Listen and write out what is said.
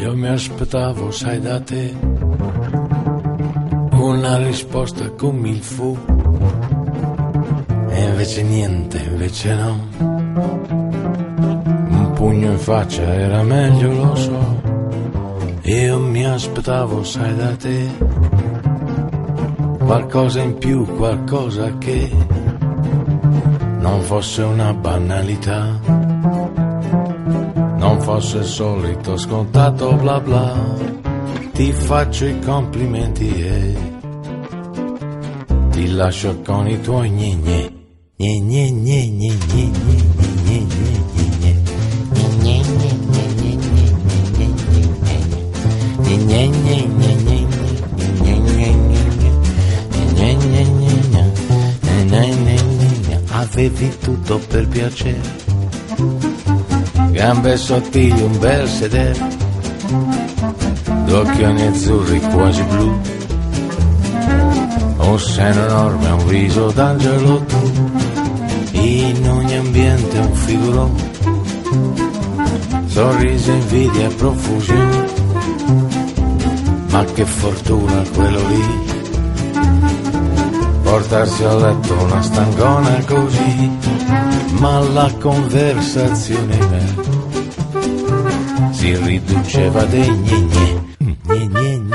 Io mi aspettavo, sai, da te una risposta come il fu, e invece niente, invece no. Un pugno in faccia era meglio, lo so. Io mi aspettavo, sai, da te qualcosa in più, qualcosa che non fosse una banalità, non fosse il solito scontato bla bla. Ti faccio i complimenti e ti lascio con i tuoi gne gne gne gne gne gne gne gne gne. Avevi tutto per piacere, gambe sottili, un bel sedere, due occhioni azzurri quasi blu, un seno enorme, un viso d'angelo tu, in ogni ambiente un figurone, sorriso, invidia e profusione, ma che fortuna quello lì, portarsi a letto una stangona così, ma la conversazione si riduceva dei gne gne gne gne